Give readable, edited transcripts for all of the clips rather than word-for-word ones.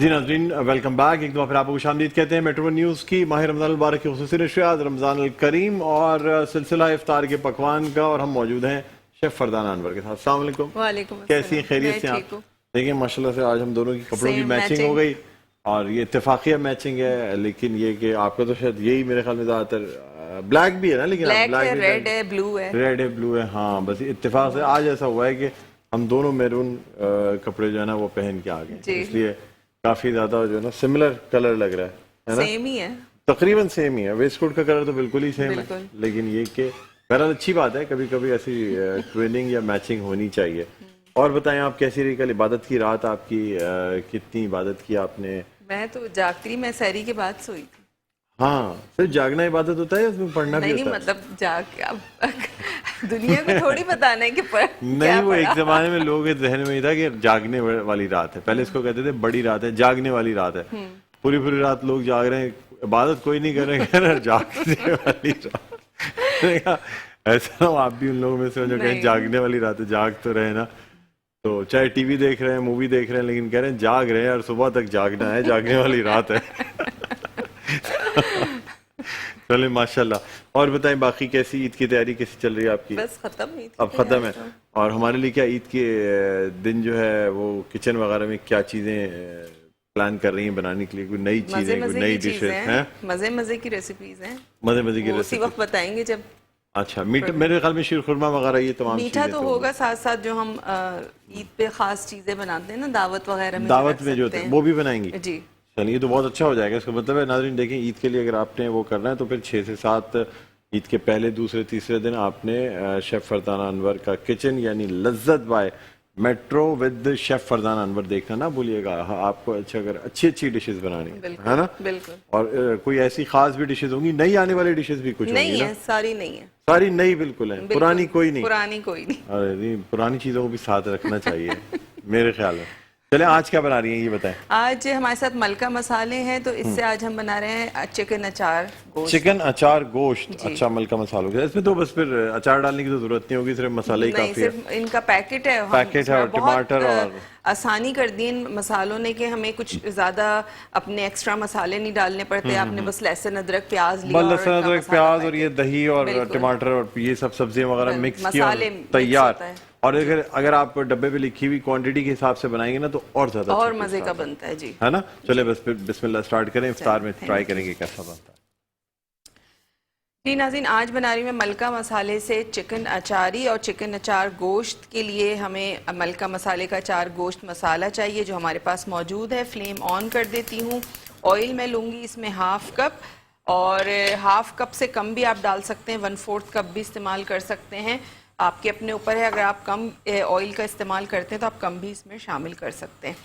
जी नाज़रीन, welcome back. एक दफ़ा फिर आपको खुशामदीद कहते हैं मेट्रो न्यूज़ की माह रमज़ान मुबारक की खुसूसी नशरियात रमज़ान अल करीम और सिलसिला इफ्तार के पकवान का। और हम मौजूद हैं शेफ़ फरदाना अनवर के साथ। अस्सलाम वालेकुम। वालेकुम कैसी हैं, अस्सलाम। खैरियत मैं से ठीक आप? हूँ। देखिए माशाल्लाह से आज हम दोनों की कपड़ों की सेम मैचिंग हो मैचिंग। गई और ये इत्तेफाकिया मैचिंग है। लेकिन ये कि आपका तो शायद यही मेरे ख्याल में ज़्यादातर ब्लैक भी है ना, लेकिन आप ब्लैक ब्लैक है, भी रेड है, ब्लू है। रेड है, ब्लू है। हाँ, बस इत्तेफाक से आज ऐसा हुआ है कि हम दोनों मैरून कपड़े जो है ना वो पहन के आ गए, जी, इसलिए काफी ज्यादा जो है ना सिमिलर कलर लग रहा है ना। सेम ही है। तकरीबन सेम ही है, वेस्ट कोट का कलर तो बिल्कुल ही सेम है। बिल्कुल। लेकिन ये कि बहरहाल अच्छी बात है, कभी कभी ऐसी ट्विनिंग या मैचिंग होनी चाहिए। और बताएं आप, कैसी रही कल इबादत की रात आपकी? कितनी इबादत की आपने? मैं तो जागती रही, मैं सहरी के बाद सोई थी। हाँ, सिर्फ जागना इबादत होता है या उसमें पढ़ना भी नहीं होता है? मतलब जाग के अब दुनिया को थोड़ी बताना है कि नहीं, क्या वो एक पढ़ा। जमाने में लोगों के जहन में ही था कि जागने वाली रात है। पहले इसको कहते थे बड़ी रात है, जागने वाली रात है। पूरी पूरी रात लोग जाग रहे हैं, इबादत कोई नहीं कर रहे हैं, जागने वाली रात। मैंने कहा, ऐसा हो आप भी उन लोगों में से हो जो कहें नहीं। जागने वाली रात है। जाग तो रहे ना, तो चाहे टीवी देख रहे हैं, मूवी देख रहे हैं, लेकिन कह रहे हैं जाग रहे हैं और सुबह तक जागना है, जागने वाली रात है। चले माशाल्लाह। और बताएं बाकी कैसी ईद की तैयारी कैसी चल रही है आपकी? बस खत्म हुई थी अब खत्म है। और हमारे लिए क्या ईद के दिन जो है वो किचन वगैरह में क्या चीजें प्लान कर रही हैं बनाने के लिए? कोई नई मजे चीजें, कोई मजे नई की डिशेज चीजें हैं? हैं, मजे मजे की रेसिपीज हैं। मजे मजे की वो उसी रेसिपी? वक्त बताएंगे जब। अच्छा, मीठा मेरे ख्याल में शीर खुरमा वगैरह ये तमाम मीठा चीजें तो होगा, साथ साथ जो हम ईद पे खास चीजें बनाते हैं ना, दावत वगैरह में दावत में जो रख सकते वो भी बनाएंगी? हैं। जी। चलिए, तो बहुत अच्छा हो जाएगा। इसका मतलब है नाज़रीन देखें, ईद के लिए अगर आपने वो करना है तो फिर 6 से 7 ईद के पहले, दूसरे, तीसरे दिन आपने शेफ फरदाना अनवर का किचन यानी लज्जत by metro with chef Fardana Anwar देखना ना भूलिएगा। हाँ, आपको अच्छा अगर अच्छी अच्छी डिशेस बनानी है ना। बिल्कुल। और कोई ऐसी खास भी डिशेस होंगी, नई आने वाली डिशेस भी कुछ होंगी नहीं ना? है, सारी नहीं है। सारी नई बिल्कुल है, बिल्कुल, पुरानी कोई नहीं? पुरानी कोई नहीं। अरे नहीं, पुरानी चीजों को भी साथ रखना चाहिए मेरे ख्याल में। चले, आज क्या बना रही हैं ये बताएं। आज हमारे साथ मलका मसाले हैं, तो इससे आज हम बना रहे हैं चिकन अचार गोश्त। चिकन अचार गोश्त। जी। अच्छा, मलका मसालों के इसमें तो बस फिर अचार डालने की तो जरूरत नहीं होगी, सिर्फ मसाले ही नहीं, काफी है। सिर्फ इनका पैकेट है। पैकेट है और टमाटर और आसानी कर दी इन मसालों ने कि हमें कुछ ज्यादा अपने एक्स्ट्रा मसाले नहीं डालने पड़ते। आपने बस लहसुन अदरक प्याज लिया, बस लहसुन अदरक प्याज और ये दही और बिल्कुल। टमाटर और ये सब सब्जियां वगैरह मिक्स किया और मसाले मिक्स तैयार। होता है। और अगर आप डब्बे पे लिखी हुई क्वांटिटी के हिसाब से बनाएंगे ना तो और ज्यादा और अच्छा मजे टेस्ट का आता बनता है। जी, है ना। चले बस फिर बिस्मिल्लाह स्टार्ट करें, इफ्तार में चलिए, ट्राई thank you। करेंगे कैसा बनता है। जी नाज़रीन, आज बना रही मैं मलका मसाले से चिकन अचारी। और चिकन अचार गोश्त के लिए हमें मलका मसाले का अचार गोश्त मसाला चाहिए, जो हमारे पास मौजूद है। फ्लेम ऑन कर देती हूँ। ऑयल मैं लूँगी इसमें हाफ कप, और हाफ कप से कम भी आप डाल सकते हैं, 1/4 कप भी इस्तेमाल कर सकते हैं। आपके अपने ऊपर है, अगर आप कम ऑयल का इस्तेमाल करते हैं तो आप कम भी इसमें शामिल कर सकते हैं।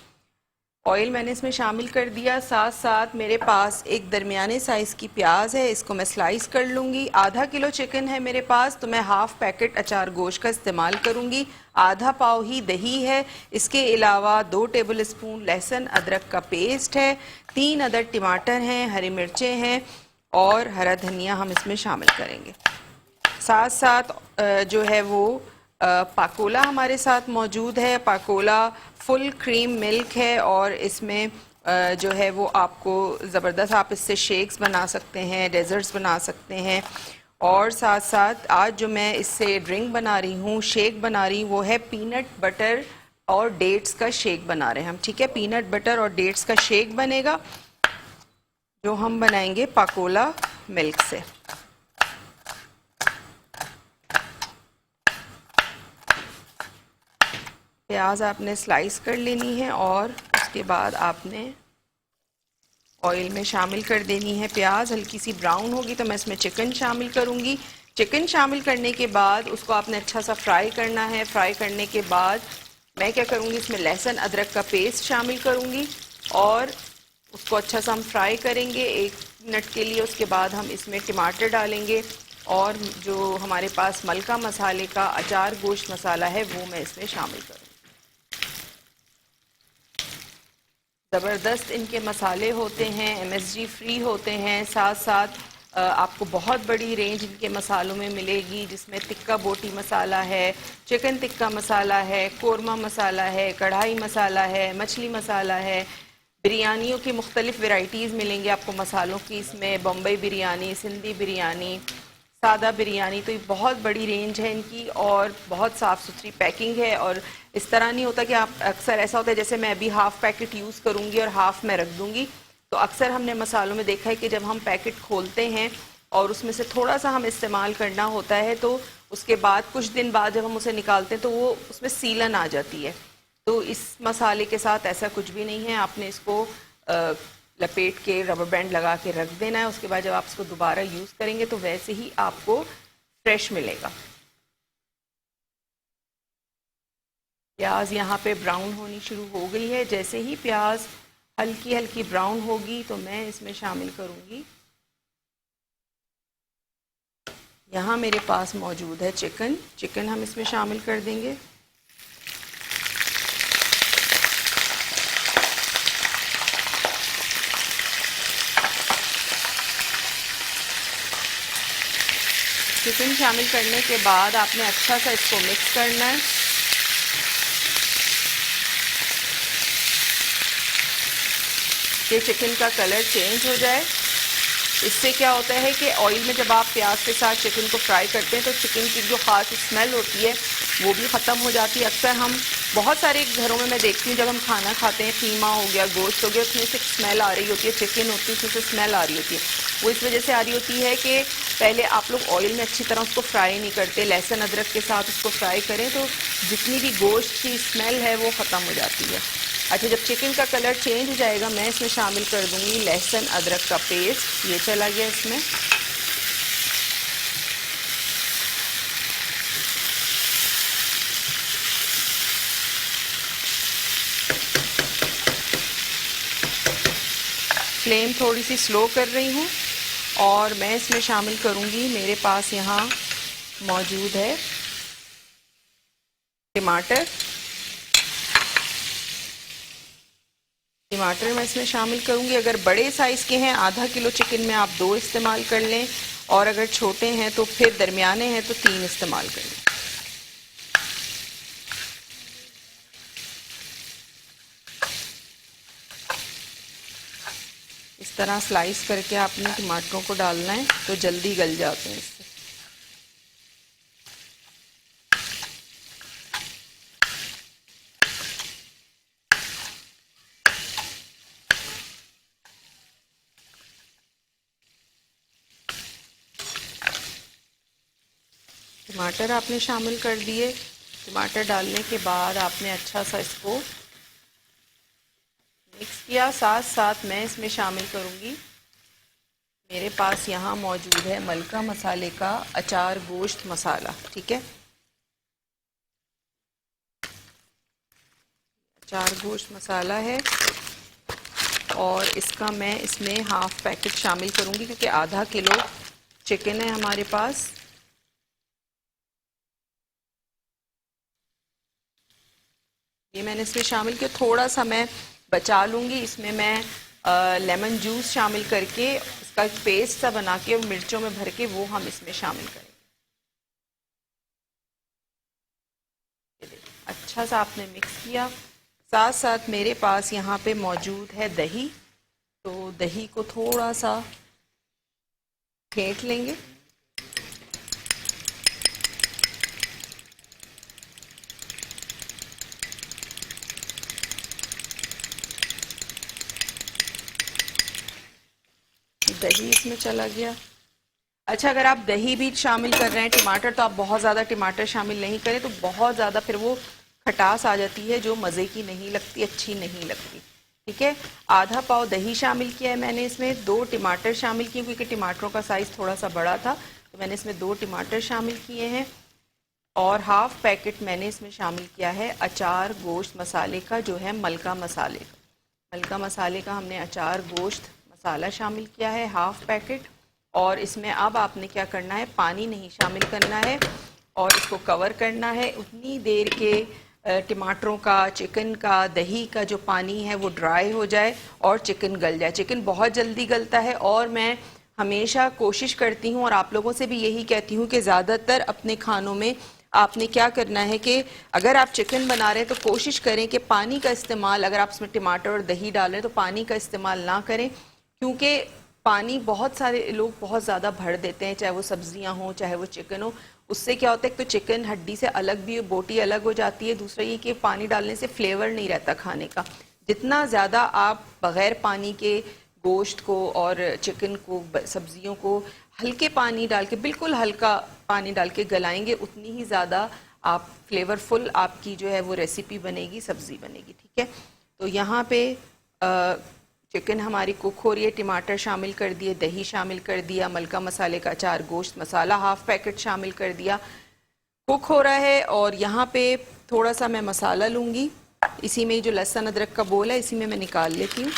ऑयल मैंने इसमें शामिल कर दिया। साथ साथ मेरे पास एक दरमियाने साइज़ की प्याज है, इसको मैं स्लाइस कर लूँगी। आधा किलो चिकन है मेरे पास, तो मैं हाफ पैकेट अचार गोश्त का इस्तेमाल करूँगी। आधा पाव ही दही है। इसके अलावा 2 टेबल स्पून लहसुन अदरक का पेस्ट है। 3 अदद टमाटर हैं, हरी मिर्चें हैं और हरा धनिया हम इसमें शामिल करेंगे। साथ साथ जो है वो पाकोला हमारे साथ मौजूद है। पाकोला फुल क्रीम मिल्क है और इसमें जो है वो आपको ज़बरदस्त, आप इससे शेक्स बना सकते हैं, डेजर्ट्स बना सकते हैं। और साथ साथ आज जो मैं इससे ड्रिंक बना रही हूँ, शेक बना रही हूँ, वो है पीनट बटर और डेट्स का शेक बना रहे हैं हम। ठीक है, पीनट बटर और डेट्स का शेक बनेगा, जो हम बनाएंगे पाकोला मिल्क से। प्याज आपने स्लाइस कर लेनी है और उसके बाद आपने ऑयल में शामिल कर देनी है प्याज। हल्की सी ब्राउन होगी तो मैं इसमें चिकन शामिल करूंगी। चिकन शामिल करने के बाद उसको आपने अच्छा सा फ्राई करना है। फ्राई करने के बाद मैं क्या करूंगी, इसमें लहसुन अदरक का पेस्ट शामिल करूंगी और उसको अच्छा सा हम फ्राई करेंगे 1 मिनट के लिए। उसके बाद हम इसमें टमाटर डालेंगे और जो हमारे पास मलका मसाले का अचार गोश्त मसाला है वो मैं इसमें शामिल करूँगी। ज़बरदस्त इनके मसाले होते हैं, MSG फ्री होते हैं। साथ साथ आपको बहुत बड़ी रेंज इनके मसालों में मिलेगी, जिसमें टिक्का बोटी मसाला है, चिकन टिक्का मसाला है, कोरमा मसाला है, कढ़ाई मसाला है, मछली मसाला है, बिरयानियों की मुख्तलिफ वैरायटीज़ मिलेंगी आपको मसालों की। इसमें बम्बई बिरयानी, सिंधी बिरयानी, सादा बिरयानी, तो ये बहुत बड़ी रेंज है इनकी और बहुत साफ़ सुथरी पैकिंग है। और इस तरह नहीं होता कि आप, अक्सर ऐसा होता है जैसे मैं अभी हाफ़ पैकेट यूज़ करूँगी और हाफ़ में रख दूँगी, तो अक्सर हमने मसालों में देखा है कि जब हम पैकेट खोलते हैं और उसमें से थोड़ा सा हम इस्तेमाल करना होता है, तो उसके बाद कुछ दिन बाद जब हम उसे निकालते हैं तो वो उसमें सीलन आ जाती है। तो इस मसाले के साथ ऐसा कुछ भी नहीं है। आपने इसको लपेट के रबर बैंड लगा के रख देना है। उसके बाद जब आप इसको दोबारा यूज़ करेंगे तो वैसे ही आपको फ्रेश मिलेगा। प्याज यहाँ पे ब्राउन होनी शुरू हो गई है। जैसे ही प्याज हल्की हल्की ब्राउन होगी तो मैं इसमें शामिल करूँगी, यहाँ मेरे पास मौजूद है चिकन। चिकन हम इसमें शामिल कर देंगे। चिकन शामिल करने के बाद आपने अच्छा सा इसको मिक्स करना है। ये चिकन का कलर चेंज हो जाए। इससे क्या होता है कि ऑयल में जब आप प्याज के साथ चिकन को फ्राई करते हैं तो चिकन की जो ख़ास स्मेल होती है वो भी ख़त्म हो जाती है। अक्सर हम बहुत सारे घरों में मैं देखती हूँ जब हम खाना खाते हैं, कीमा हो गया, गोश्त हो गया, उसमें से स्मेल आ रही होती है, चिकन होती है उसमें से स्मेल आ रही होती है। वो इस वजह से आ रही होती है कि पहले आप लोग ऑयल में अच्छी तरह उसको फ्राई नहीं करते। लहसुन अदरक के साथ उसको फ्राई करें तो जितनी भी गोश्त की स्मेल है वो ख़त्म हो जाती है। अच्छा, जब चिकन का कलर चेंज हो जाएगा मैं इसमें शामिल कर दूंगी लहसुन अदरक का पेस्ट। ये चला गया इसमें। फ्लेम थोड़ी सी स्लो कर रही हूँ और मैं इसमें शामिल करूँगी, मेरे पास यहाँ मौजूद है टमाटर। टमाटर मैं इसमें शामिल करूँगी। अगर बड़े साइज़ के हैं आधा किलो चिकन में आप 2 इस्तेमाल कर लें, और अगर छोटे हैं तो फिर दरमियाने हैं तो 3 इस्तेमाल कर लें। इस तरह स्लाइस करके आपने टमाटरों को डालना है तो जल्दी गल जाते हैं इससे। टमाटर आपने शामिल कर दिए। टमाटर डालने के बाद आपने अच्छा सा इसको मिक्स किया। साथ साथ मैं इसमें शामिल करूँगी, मेरे पास यहाँ मौजूद है मलका मसाले का अचार गोश्त मसाला। ठीक है, अचार गोश्त मसाला है और इसका मैं इसमें हाफ पैकेट शामिल करूँगी क्योंकि आधा किलो चिकन है हमारे पास। ये मैंने इसमें शामिल किया। थोड़ा सा मैं बचा लूँगी, इसमें मैं लेमन जूस शामिल करके उसका एक पेस्ट सा बना के मिर्चों में भर के वो हम इसमें शामिल करेंगे। अच्छा सा आपने मिक्स किया। साथ साथ मेरे पास यहाँ पे मौजूद है दही, तो दही को थोड़ा सा फेंट लेंगे। दही इसमें चला गया। अच्छा, अगर आप दही भी शामिल कर रहे हैं, टमाटर तो आप बहुत ज़्यादा टमाटर शामिल नहीं करें तो बहुत ज़्यादा फिर वो खटास आ जाती है जो मज़े की नहीं लगती, अच्छी नहीं लगती। ठीक है, आधा पाव दही शामिल किया है मैंने इसमें। 2 टमाटर शामिल किए क्योंकि टमाटरों का साइज़ थोड़ा सा बड़ा था तो मैंने इसमें 2 टमाटर शामिल किए हैं। और हाफ पैकेट मैंने इसमें शामिल किया है अचार गोश्त मसाले का, जो है मलका मसाले का। मलका मसाले का हमने अचार गोश्त मसाला शामिल किया है हाफ पैकेट। और इसमें अब आपने क्या करना है, पानी नहीं शामिल करना है और इसको कवर करना है उतनी देर के टमाटरों का, चिकन का, दही का जो पानी है वो ड्राई हो जाए और चिकन गल जाए। चिकन बहुत जल्दी गलता है और मैं हमेशा कोशिश करती हूँ और आप लोगों से भी यही कहती हूँ कि ज़्यादातर अपने खानों में आपने क्या करना है कि अगर आप चिकन बना रहे हैं तो कोशिश करें कि पानी का इस्तेमाल, अगर आप इसमें टमाटर और दही डाल रहे हैं तो पानी का इस्तेमाल ना करें, क्योंकि पानी बहुत सारे लोग बहुत ज़्यादा भर देते हैं, चाहे वो सब्जियां हों चाहे वो चिकन हो। उससे क्या होता है, एक तो चिकन हड्डी से अलग भी, बोटी अलग हो जाती है, दूसरा ये कि पानी डालने से फ्लेवर नहीं रहता खाने का। जितना ज़्यादा आप बग़ैर पानी के गोश्त को और चिकन को, सब्जियों को हल्के पानी डाल के, बिल्कुल हल्का पानी डाल के गलाएंगे, उतनी ही ज़्यादा आप फ्लेवरफुल आपकी जो है वो रेसिपी बनेगी, सब्ज़ी बनेगी। ठीक है, तो यहाँ पे चिकन हमारी कुक हो रही है, टमाटर शामिल कर दिए, दही शामिल कर दिया, मलका मसाले का अचार, गोश्त मसाला हाफ पैकेट शामिल कर दिया, कुक हो रहा है। और यहाँ पे थोड़ा सा मैं मसाला लूँगी, इसी में जो लहसुन अदरक का बोल है इसी में मैं निकाल लेती हूँ।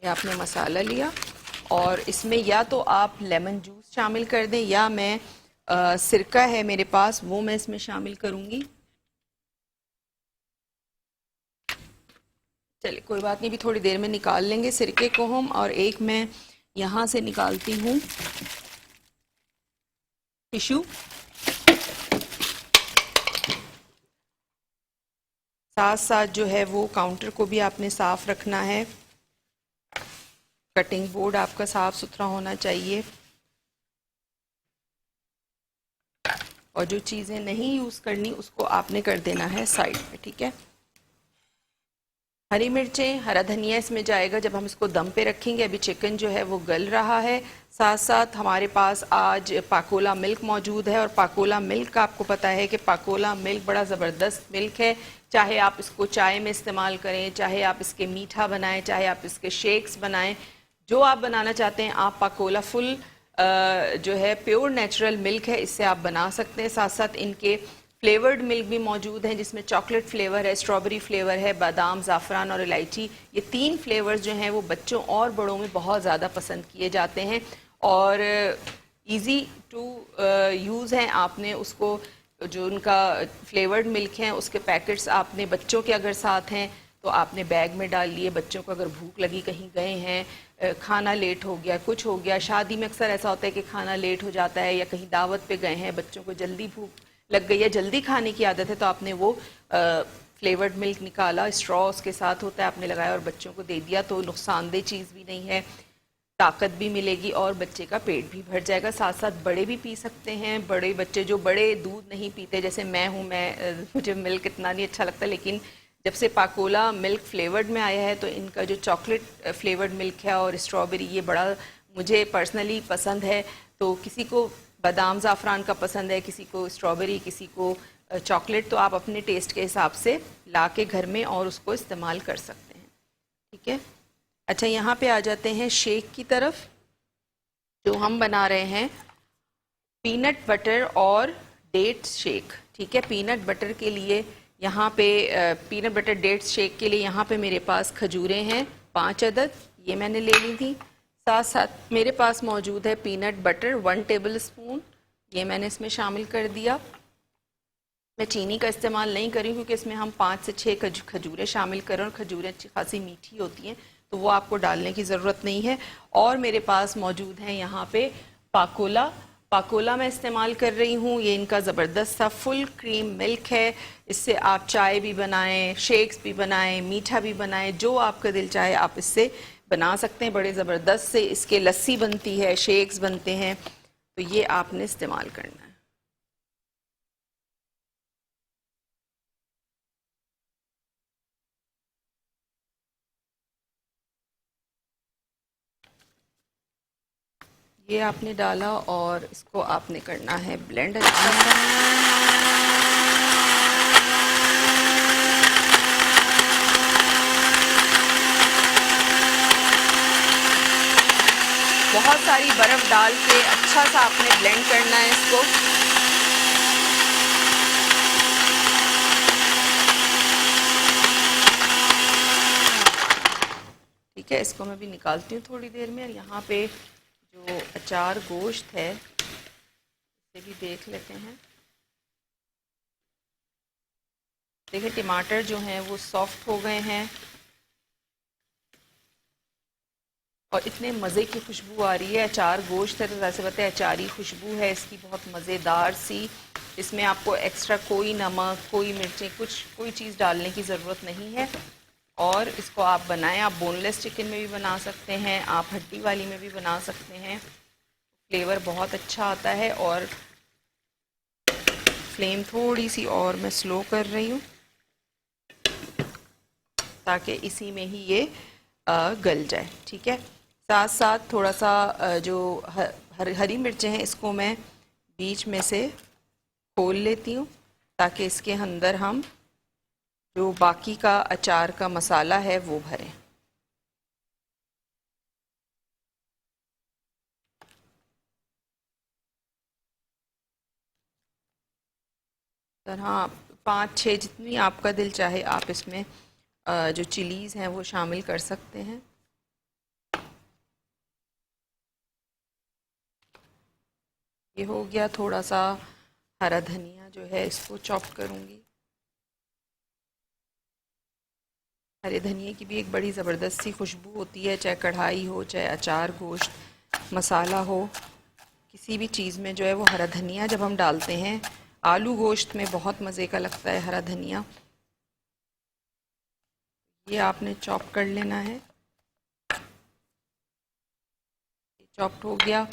ये आपने मसाला लिया और इसमें या तो आप लेमन जूस शामिल कर दें या मैं सिरका है मेरे पास वो मैं इसमें शामिल करूँगी। चलिए कोई बात नहीं, भी थोड़ी देर में निकाल लेंगे सिरके को हम। और एक मैं यहाँ से निकालती हूँ टिश्यू, साथ साथ जो है वो काउंटर को भी आपने साफ रखना है, कटिंग बोर्ड आपका साफ सुथरा होना चाहिए। और जो चीज़ें नहीं यूज़ करनी उसको आपने कर देना है साइड में। ठीक है, हरी मिर्चें, हरा धनिया इसमें जाएगा जब हम इसको दम पे रखेंगे। अभी चिकन जो है वो गल रहा है, साथ साथ हमारे पास आज पाकोला मिल्क मौजूद है। और पाकोला मिल्क आपको पता है कि पाकोला मिल्क बड़ा ज़बरदस्त मिल्क है, चाहे आप इसको चाय में इस्तेमाल करें, चाहे आप इसके मीठा बनाएं, चाहे आप इसके शेक्स बनाएं, जो आप बनाना चाहते हैं आप पाकोला फुल जो है प्योर नेचुरल मिल्क है, इससे आप बना सकते हैं। साथ साथ इनके फ्लेवर्ड मिल्क भी मौजूद हैं जिसमें चॉकलेट फ्लेवर है, स्ट्रॉबेरी फ्लेवर है, बादाम, ज़ाफ़रान और इलायची, ये 3 फ्लेवर्स जो हैं वो बच्चों और बड़ों में बहुत ज़्यादा पसंद किए जाते हैं और इजी टू यूज़ हैं। आपने उसको, जो उनका फ्लेवर्ड मिल्क हैं उसके पैकेट्स आपने बच्चों के अगर साथ हैं तो आपने बैग में डाल लिए। बच्चों को अगर भूख लगी, कहीं गए हैं, खाना लेट हो गया, कुछ हो गया, शादी में अक्सर ऐसा होता है कि खाना लेट हो जाता है, या कहीं दावत पे गए हैं, बच्चों को जल्दी भूख लग गई है, जल्दी खाने की आदत है, तो आपने वो फ्लेवर्ड मिल्क निकाला, स्ट्रॉ उसके साथ होता है, आपने लगाया और बच्चों को दे दिया, तो नुकसानदेह चीज़ भी नहीं है, ताकत भी मिलेगी और बच्चे का पेट भी भर जाएगा। साथ साथ बड़े भी पी सकते हैं, बड़े बच्चे जो बड़े दूध नहीं पीते, जैसे मैं हूँ, मुझे मिल्क इतना नहीं अच्छा लगता, लेकिन जब से पाकोला मिल्क फ्लेवर्ड में आया है तो इनका जो चॉकलेट फ्लेवर्ड मिल्क है और स्ट्रॉबेरी, ये बड़ा मुझे पर्सनली पसंद है। तो किसी को बादाम ज़ाफ़रान का पसंद है, किसी को स्ट्रॉबेरी, किसी को चॉकलेट, तो आप अपने टेस्ट के हिसाब से ला के घर में और उसको इस्तेमाल कर सकते हैं। ठीक है, अच्छा यहाँ पे आ जाते हैं शेक की तरफ, जो हम बना रहे हैं पीनट बटर और डेट्स शेक। ठीक है, पीनट बटर के लिए यहाँ पे पीनट बटर डेट्स शेक के लिए यहाँ पे मेरे पास खजूरें हैं 5 अदद, ये मैंने ले ली थी। साथ साथ मेरे पास मौजूद है पीनट बटर 1 टेबल स्पून, ये मैंने इसमें शामिल कर दिया। मैं चीनी का इस्तेमाल नहीं करी क्योंकि इसमें हम 5 से 6 खजूरें शामिल करें और खजूरें अच्छी खासी मीठी होती हैं, तो वो आपको डालने की ज़रूरत नहीं है। और मेरे पास मौजूद है यहाँ पे पाकोला मैं इस्तेमाल कर रही हूँ, ये इनका ज़बरदस्त सा फुल क्रीम मिल्क है। इससे आप चाय भी बनाएं, शेक्स भी बनाएं, मीठा भी बनाएं, जो आपका दिल चाहे आप इससे बना सकते हैं। बड़े ज़बरदस्त से इसके लस्सी बनती है, शेक्स बनते हैं, तो ये आपने इस्तेमाल करना है। ये आपने डाला और इसको आपने करना है ब्लेंड अच्छा सा। बहुत सारी बर्फ डाल के अच्छा सा आपने ब्लेंड करना है इसको। ठीक है, इसको मैं भी निकालती हूँ थोड़ी देर में। और यहाँ पे जो अचार गोश्त है इसे भी देख लेते हैं। देखिए टमाटर जो हैं वो सॉफ्ट हो गए हैं और इतने मज़े की खुशबू आ रही है। अचार गोश्त है तो वैसे पता है अचारी खुशबू है इसकी, बहुत मज़ेदार सी। इसमें आपको एक्स्ट्रा कोई नमक, कोई मिर्चें, कोई चीज़ डालने की ज़रूरत नहीं है। और इसको आप बनाएं, आप बोनलेस चिकन में भी बना सकते हैं, आप हड्डी वाली में भी बना सकते हैं। फ्लेवर बहुत अच्छा आता है। और फ्लेम थोड़ी सी और मैं स्लो कर रही हूँ ताकि इसी में ही ये गल जाए। ठीक है, साथ साथ थोड़ा सा जो हरी मिर्चें हैं इसको मैं बीच में से खोल लेती हूँ ताकि इसके अंदर हम जो बाकी का अचार का मसाला है वो भरें। तरह 5-6 जितनी आपका दिल चाहे आप इसमें जो चिलीज़ हैं वो शामिल कर सकते हैं। ये हो गया। थोड़ा सा हरा धनिया जो है इसको चॉप करूँगी। हरे धनिए की भी एक बड़ी ज़बरदस्त सी खुशबू होती है, चाहे कढ़ाई हो, चाहे अचार गोश्त मसाला हो, किसी भी चीज़ में जो है वो हरा धनिया जब हम डालते हैं, आलू गोश्त में बहुत मज़े का लगता है हरा धनिया। ये आपने चॉप कर लेना है। चॉप्ड हो गया।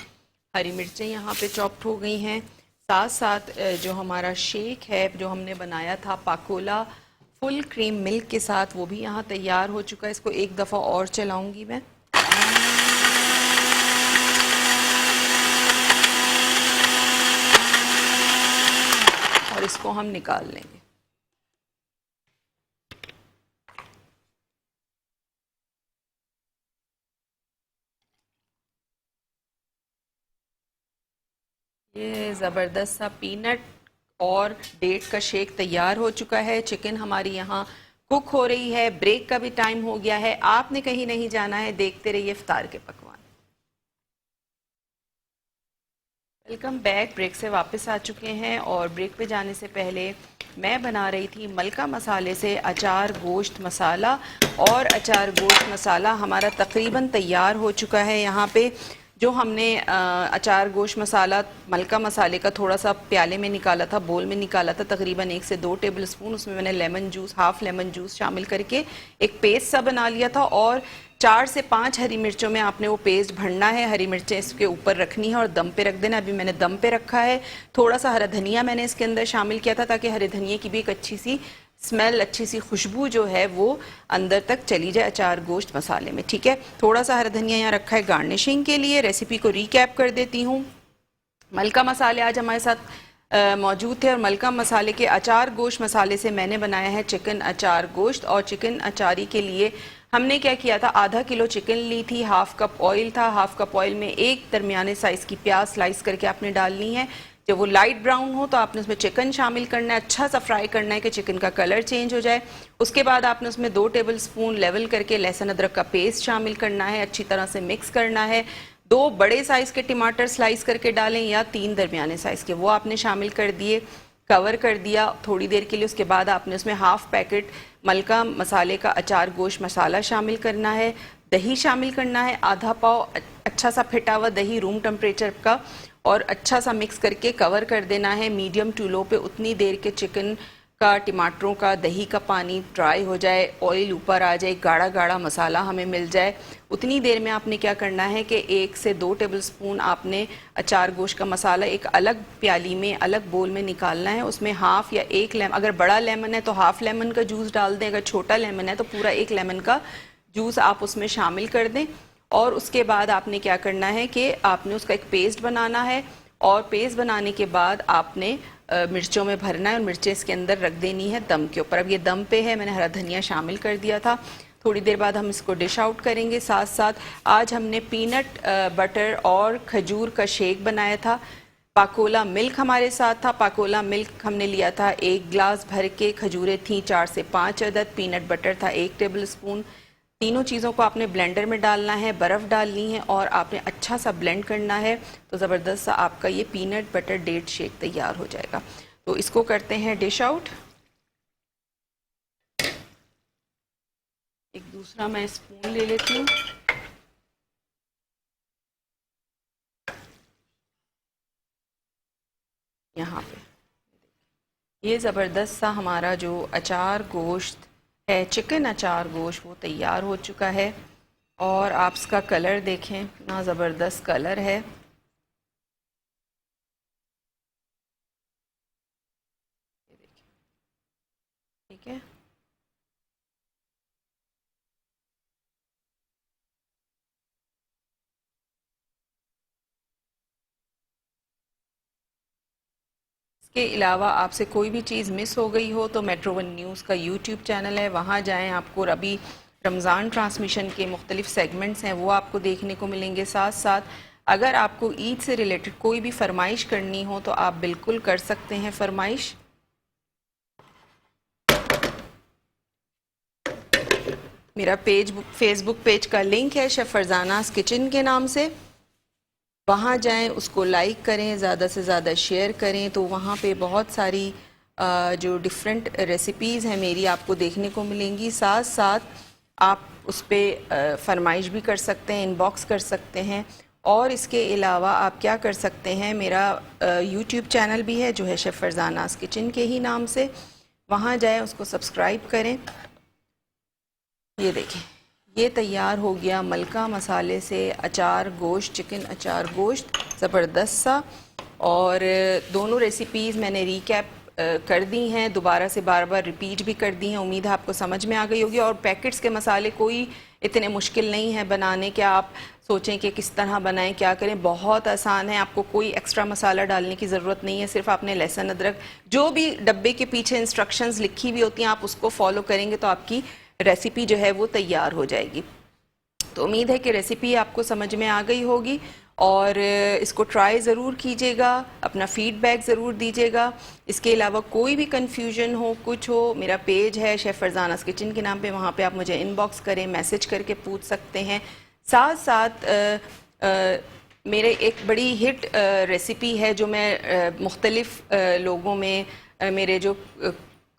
हरी मिर्चें यहाँ पे चॉप्ड हो गई हैं। साथ साथ जो हमारा शेक है जो हमने बनाया था पाकोला फुल क्रीम मिल्क के साथ, वो भी यहाँ तैयार हो चुका है। इसको एक दफ़ा और चलाऊंगी मैं। और इसको हम निकाल लेंगे। ये ज़बरदस्त सा पीनट और डेट का शेक तैयार हो चुका है। चिकन हमारी यहाँ कुक हो रही है। ब्रेक का भी टाइम हो गया है। आपने कहीं नहीं जाना है, देखते रहिए इफ्तार के पकवान। Welcome back. ब्रेक से वापस आ चुके हैं और ब्रेक पे जाने से पहले मैं बना रही थी मलका मसाले से अचार गोश्त मसाला, और अचार गोश्त मसाला हमारा तकरीबन तैयार हो चुका है। यहाँ पे जो हमने अचार गोश्त मसाला मलका मसाले का थोड़ा सा प्याले में निकाला था, बोल में निकाला था, तकरीबन 1 से 2 टेबल स्पून, उसमें मैंने lemon juice, half lemon juice शामिल करके एक पेस्ट सा बना लिया था। और 4 से 5 हरी मिर्चों में आपने वो पेस्ट भरना है। हरी मिर्चें इसके ऊपर रखनी है और दम पे रख देना। अभी मैंने दम पे रखा है। थोड़ा सा हरा धनिया मैंने इसके अंदर शामिल किया था ताकि हरे धनिए की भी एक अच्छी सी स्मेल, अच्छी सी खुशबू जो है वो अंदर तक चली जाए अचार गोश्त मसाले में। ठीक है, थोड़ा सा हरा धनिया यहाँ रखा है गार्निशिंग के लिए। रेसिपी को रिकैप कर देती हूँ। मलका मसाले आज हमारे साथ मौजूद थे और मलका मसाले के अचार गोश्त मसाले से मैंने बनाया है चिकन अचार गोश्त। और चिकन अचारी के लिए हमने क्या किया था, आधा किलो चिकन ली थी, हाफ कप ऑयल था। हाफ कप ऑयल में एक दरमियाने साइज़ की प्याज स्लाइस करके आपने डालनी है। जब वो लाइट ब्राउन हो तो आपने उसमें चिकन शामिल करना है, अच्छा सा फ्राई करना है कि चिकन का कलर चेंज हो जाए। उसके बाद आपने उसमें 2 टेबल स्पून लेवल करके लहसुन अदरक का पेस्ट शामिल करना है, अच्छी तरह से मिक्स करना है। 2 बड़े साइज़ के टमाटर स्लाइस करके डालें या 3 दरमियाने साइज़ के, वो आपने शामिल कर दिए, कवर कर दिया थोड़ी देर के लिए। उसके बाद आपने उसमें हाफ पैकेट मलका मसाले का अचार गोश्त मसाला शामिल करना है, दही शामिल करना है, आधा पाव अच्छा सा फिटा हुआ दही रूम टेम्परेचर का, और अच्छा सा मिक्स करके कवर कर देना है मीडियम टू लो पे उतनी देर के चिकन का, टमाटरों का, दही का पानी ड्राई हो जाए, ऑयल ऊपर आ जाए, गाढ़ा गाढ़ा मसाला हमें मिल जाए। उतनी देर में आपने क्या करना है कि 1 से 2 टेबल स्पून आपने अचार गोश्त का मसाला एक अलग प्याली में, अलग बोल में निकालना है। उसमें हाफ या 1 लेमन, अगर बड़ा लेमन है तो हाफ लेमन का जूस डाल दें, अगर छोटा लेमन है तो पूरा 1 लेमन का जूस आप उसमें शामिल कर दें। और उसके बाद आपने क्या करना है कि आपने उसका एक पेस्ट बनाना है, और पेस्ट बनाने के बाद आपने मिर्चों में भरना है और मिर्चें इसके अंदर रख देनी है दम के ऊपर। अब ये दम पे है, मैंने हरा धनिया शामिल कर दिया था। थोड़ी देर बाद हम इसको डिश आउट करेंगे। साथ साथ आज हमने पीनट बटर और खजूर का शेक बनाया था। पाकोला मिल्क हमारे साथ था। पाकोला मिल्क हमने लिया था 1 गिलास भर के, खजूरें थी 4 से 5 अदद, पीनट बटर था 1 टेबल स्पून। तीनों चीज़ों को आपने ब्लेंडर में डालना है, बर्फ़ डालनी है और आपने अच्छा सा ब्लेंड करना है, तो ज़बरदस्त सा आपका ये पीनट बटर डेट शेक तैयार हो जाएगा। तो इसको करते हैं डिश आउट। एक दूसरा मैं स्पून ले लेती हूँ। यहाँ पे ये ज़बरदस्त सा हमारा जो अचार गोश्त है, चिकन अचार गोश्त, वो तैयार हो चुका है। और आप इसका कलर देखें, इतना ज़बरदस्त कलर है। ठीक है, इसके अलावा आपसे कोई भी चीज़ मिस हो गई हो तो मेट्रो वन न्यूज़ का यूट्यूब चैनल है, वहाँ जाएं। आपको अभी रमज़ान ट्रांसमिशन के मुख्तलिफ सेगमेंट्स हैं, वो आपको देखने को मिलेंगे। साथ साथ अगर आपको ईद से रिलेटेड कोई भी फरमाइश करनी हो तो आप बिल्कुल कर सकते हैं फरमाइश। मेरा फेसबुक पेज का लिंक है शेफ़ फरजानास किचन के नाम से, वहाँ जाएं, उसको लाइक करें, ज़्यादा से ज़्यादा शेयर करें। तो वहाँ पे बहुत सारी जो डिफरेंट रेसिपीज़ हैं मेरी आपको देखने को मिलेंगी। साथ साथ आप उस पर फरमाइश भी कर सकते हैं, इनबॉक्स कर सकते हैं। और इसके अलावा आप क्या कर सकते हैं, मेरा यूट्यूब चैनल भी है जो है शेफ़ फरजानास किचन के ही नाम से, वहाँ जाएं, उसको सब्सक्राइब करें। ये देखें, ये तैयार हो गया मलका मसाले से अचार गोश्त, चिकन अचार गोश्त, ज़बरदस्त सा। और दोनों रेसिपीज़ मैंने रीकैप कर दी हैं, दोबारा से बार बार रिपीट भी कर दी हैं। उम्मीद है आपको समझ में आ गई होगी। और पैकेट्स के मसाले कोई इतने मुश्किल नहीं है बनाने के, आप सोचें कि किस तरह बनाएं, क्या करें, बहुत आसान है। आपको कोई एक्स्ट्रा मसाला डालने की ज़रूरत नहीं है। सिर्फ आपने लहसुन अदरक, जो भी डब्बे के पीछे इंस्ट्रक्शंस लिखी हुई होती हैं, आप उसको फॉलो करेंगे तो आपकी रेसिपी जो है वो तैयार हो जाएगी। तो उम्मीद है कि रेसिपी आपको समझ में आ गई होगी और इसको ट्राई ज़रूर कीजिएगा, अपना फ़ीडबैक ज़रूर दीजिएगा। इसके अलावा कोई भी कन्फ्यूजन हो, कुछ हो, मेरा पेज है शेफ़ फरजानास किचन के नाम पे, वहाँ पे आप मुझे इनबॉक्स करें, मैसेज करके पूछ सकते हैं। साथ साथ मेरे एक बड़ी हिट रेसिपी है जो मैं मुख्तलिफ़ लोगों में, मेरे जो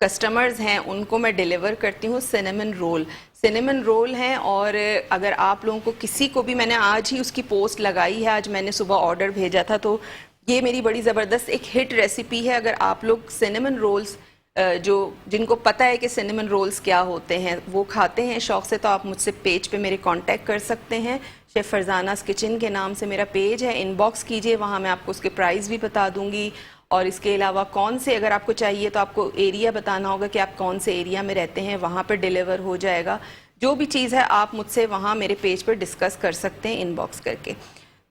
कस्टमर्स हैं उनको मैं डिलीवर करती हूँ। सिनेमन रोल हैं। और अगर आप लोगों को किसी को भी, मैंने आज ही उसकी पोस्ट लगाई है, आज मैंने सुबह ऑर्डर भेजा था, तो ये मेरी बड़ी ज़बरदस्त एक हिट रेसिपी है। अगर आप लोग सिनेमन रोल्स, जो जिनको पता है कि सिनेमन रोल्स क्या होते हैं, वो खाते हैं शौक़ से, तो आप मुझसे पेज पे मेरे कांटेक्ट कर सकते हैं। शेफ़ फरजानास किचन के नाम से मेरा पेज है, इनबॉक्स कीजिए, वहाँ मैं आपको उसके प्राइस भी बता दूँगी। और इसके अलावा कौन से, अगर आपको चाहिए तो आपको एरिया बताना होगा कि आप कौन से एरिया में रहते हैं, वहाँ पर डिलीवर हो जाएगा। जो भी चीज़ है आप मुझसे वहाँ मेरे पेज पर डिस्कस कर सकते हैं इनबॉक्स करके।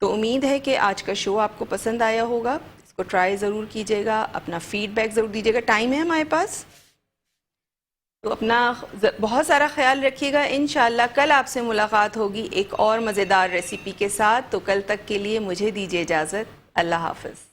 तो उम्मीद है कि आज का शो आपको पसंद आया होगा। इसको ट्राई ज़रूर कीजिएगा, अपना फ़ीडबैक ज़रूर दीजिएगा। टाइम है हमारे पास, तो अपना बहुत सारा ख्याल रखिएगा। इंशाल्लाह कल आपसे मुलाकात होगी एक और मज़ेदार रेसिपी के साथ। तो कल तक के लिए मुझे दीजिए इजाज़त। अल्लाह हाफ़िज़।